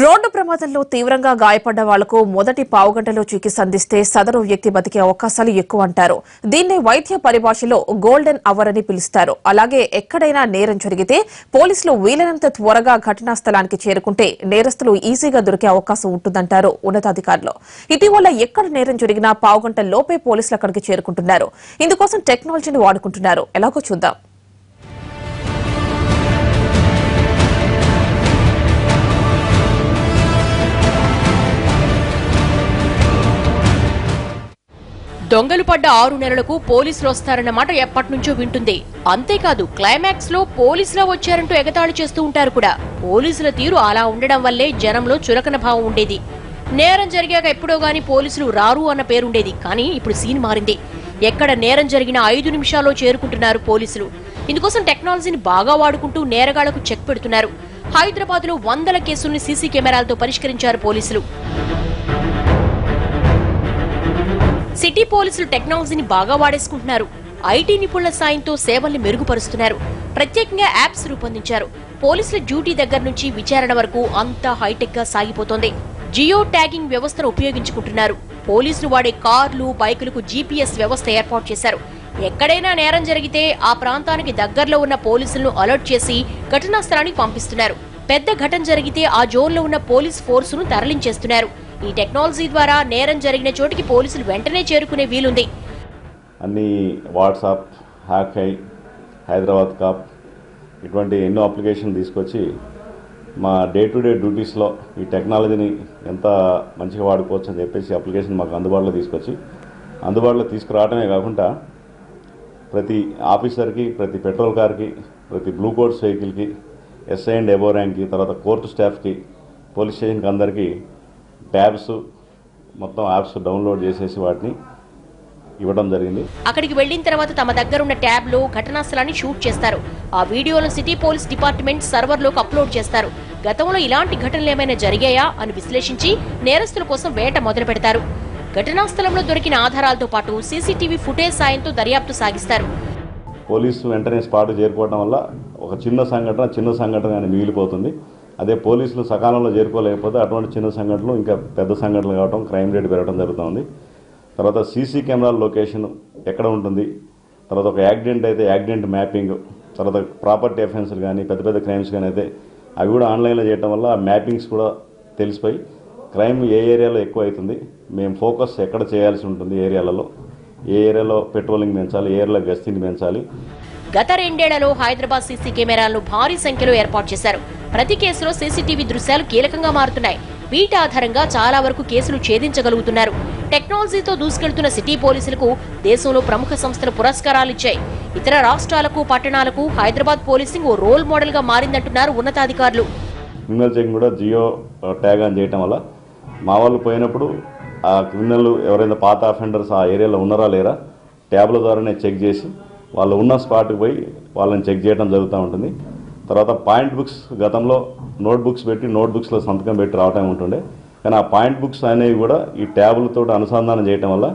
Road ప్రమాదంలో తీవ్రంగా గాయపడ్డ వాళ్లకు మొదటి పావుగంటలో చికిత్స అందిస్తే సదరు వ్యక్తి బతికే అవకాశాలు ఎక్కువ అంటారు. దీన్నే వైద్య పరిభాషలో గోల్డెన్ అవర్ అని పిలుస్తారు. అలాగే ఎక్కడైనా నేరం జరిగితే పోలీసులు వీలైనంత త్వరగా ఘటనా స్థలానికి చేరుకుంటే నేరస్తులు ఈజీగా దొరికే అవకాశం ఉంటుందంటారు ఉన్నతాధికారులు. ఇటీవల ఎక్కడ నేరం జరిగినా పావుగంట లోపే పోలీసులు అక్కడికి చేరుకుంటున్నారు. ఇందుకోసం టెక్నాలజీని వాడుకుంటున్నారు. ఎలాగో చూద్దాం. దొంగలు పడ్డ 6 నెలలకు పోలీసులు వస్తారన్న మాట ఎప్పటినుంచో వింటుంది. అంతేకాదు క్లైమాక్స్ లో పోలీసులు వచ్చారంటూ ఎగతాళి చేస్తూ ఉంటారు కూడా. పోలీసుల తీరు అలా ఉండడం వల్లే జనంలో చులకన భావం ఉండేది. నేరం జరిగాక ఎప్పుడో గాని పోలీసులు రారు అన్న పేరుండేది. కానీ ఇప్పుడు సీన్ మారింది. ఎక్కడ నేరం జరిగిన 5 నిమిషాల్లో చేరుకుంటున్నారు పోలీసులు. ఇందుకోసం టెక్నాలజీని బాగా వాడుకుంటూ నేరగాళ్లకు చెక్ పెడుతున్నారు. హైదరాబాద్ లో 100 కేసుల్ని సీసీ కెమెరాలతో పరిష్కరించారు పోలీసులు. సిటీ పోలీసులు టెక్నాలజీని బాగా వాడేసుకుంటున్నారు. ఐటీ నిపుణుల సాయంతో సేవల్ని మెరుగుపరుస్తున్నారు. ప్రత్యేకంగా యాప్స్ రూపొందించారు. పోలీసుల డ్యూటీ దగ్గర నుంచి విచారణ వరకు అంతా హైటెక్ గా సాగిపోతోంది. జియో ట్యాగింగ్ వ్యవస్థను ఉపయోగించుకుంటున్నారు. పోలీసులు వాడే కార్లు, బైకులకు జీపీఎస్ వ్యవస్థ ఏర్పాటు చేశారు. ఎక్కడైనా నేరం జరిగితే ఆ ప్రాంతానికి దగ్గరలో ఉన్న పోలీసులను అలర్ట్ చేసి ఘటనా స్థలానికి పంపిస్తున్నారు. పెద్ద ఘటన జరిగితే ఆ జోన్లో ఉన్న పోలీస్ ఫోర్సును తరలించేస్తున్నారు. ఈ టెక్నాలజీ ద్వారా నేరం జరిగిన చోటికి పోలీసులు వెంటనే చేరుకునే వీలుంది. అన్ని వాట్సాప్, హ్యాకై, హైదరాబాద్ కాప్ ఇటువంటి ఎన్నో అప్లికేషన్ తీసుకొచ్చి మా డే టు డే డ్యూటీస్లో ఈ టెక్నాలజీని ఎంత మంచిగా వాడుకోవచ్చు అని చెప్పేసి అప్లికేషన్ మాకు అందుబాటులో తీసుకురావడమే కాకుండా ప్రతి ఆఫీసర్కి, ప్రతి పెట్రోల్ కార్కి, ప్రతి బ్లూ కోడ్స్ వెహికల్కి, ఎస్ఐ అండ్ ఎబో ర్యాంక్కి, తర్వాత కోర్టు స్టాఫ్కి, పోలీస్ స్టేషన్కి అందరికీ ట్యాబ్స్, మొత్తం యాప్స్ డౌన్లోడ్ చేసేసి వాటిని ఇవ్వడం జరిగింది. అక్కడికి వెళ్లిన తర్వాత తమ దగ్గర ఉన్న ట్యాబ్ లో ఘటనా స్థలాన్ని షూట్ చేస్తారు. ఆ వీడియోను సిటీ పోలీస్ డిపార్ట్మెంట్ సర్వర్ లోకి అప్లోడ్ చేస్తారు. గతంలో ఇలాంటి ఘటనలు ఏమైనా జరిగాయా అని విశ్లేషించి నేరస్తుల కోసం వేట మొదలు పెడతారు. ఘటనా స్థలంలో దొరికిన ఆధారాలతో పాటు సీసీటీవీ ఫుటేజ్ సాయంతో దర్యాప్తు సాగిస్తారు. పోలీసు వెంటనే స్పాట్ చేరుకోవడం వల్ల ఒక చిన్న సంఘటన అని మిగిలిపోతుంది. అదే పోలీసులు సకాలంలో చేరుకోలేకపోతే అటువంటి చిన్న సంఘటనలు ఇంకా పెద్ద సంఘటనలు కావడం, క్రైమ్ రేట్ పెరగడం జరుగుతుంది. తర్వాత సీసీ కెమెరాల లొకేషన్ ఎక్కడ ఉంటుంది, తర్వాత ఒక యాక్సిడెంట్ అయితే యాక్సిడెంట్ మ్యాపింగ్, తర్వాత ప్రాపర్టీ అఫెన్స్లు కానీ పెద్ద క్రైమ్స్ కానీ అయితే అవి కూడా ఆన్లైన్లో చేయడం వల్ల ఆ మ్యాపింగ్స్ కూడా తెలిసిపోయి క్రైమ్ ఏ ఏరియాలో ఎక్కువ అవుతుంది, మేము ఫోకస్ ఎక్కడ చేయాల్సి ఉంటుంది, ఏ ఏరియాలో పెట్రోలింగ్ పెంచాలి, ఏ ఏరియాలో గస్తీని పెంచాలి. గత 2 ఏళ్లలో హైదరాబాద్ సీసీ కెమెరాలను భారీ సంఖ్యలో ఏర్పాటు చేశారు. ప్రతి కేసులో సీసీటీవీ దృశ్యాలు కీలకంగా మారుతున్నాయి. వీటి ఆధారంగా చాలా వరకు కేసులు ఛేదించగలుగుతున్నారు. టెక్నాలజీతో దూసుకెళ్తున్న సిటీ పోలీసులకు దేశంలో ప్రముఖ సంస్థలు పురస్కారాలు ఇచ్చాయి. ఇతర రాష్ట్రాలకు, పట్టణాలకు హైదరాబాద్ పోలీసింగ్ ఓ రోల్ మోడల్ గా మారిందంటున్నారు ఉన్నతాధికారులు. క్రిమినల్ చెకింగ్ కూడా జియో ట్యాగ్ అని చేయడం వల్ల మా వాళ్ళు పోయినప్పుడు ఆ క్రిమినల్ ఎవరైనా పాత అఫెండర్స్ ఆ ఏరియాలో ఉన్నారా లేరా ట్యాబ్ల ద్వారానే చెక్ చేసి వాళ్ళు ఉన్న స్పాట్కి పోయి వాళ్ళని చెక్ చేయడం జరుగుతూ ఉంటుంది. తర్వాత పాయింట్ బుక్స్, గతంలో నోట్ బుక్స్లో సంతకం పెట్టి రావటం ఉంటుండే. కానీ ఆ పాయింట్ బుక్స్ అనేవి కూడా ఈ ట్యాబులతో అనుసంధానం చేయడం వల్ల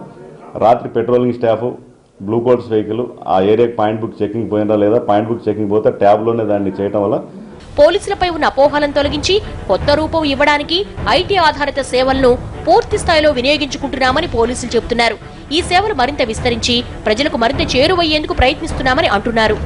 రాత్రి patrolling staff, blue codes vehicle ఆ ఏరియాకి పాయింట్ బుక్ చెకింగ్ పోయినరా లేదా, పాయింట్ బుక్ చెకింగ్ పోతే ట్యాబ్లోనే దాన్ని చేయడం వల్ల పోలీసులపై ఉన్న అపోహలను తొలగించి కొత్త రూపం ఇవ్వడానికి ఐటీ ఆధారిత సేవలను పూర్తి స్థాయిలో వినియోగించుకుంటున్నామని పోలీసులు చెబుతున్నారు. ఈ సేవలు మరింత విస్తరించి ప్రజలకు మరింత చేరువయ్యేందుకు ప్రయత్నిస్తున్నామని అంటున్నారు.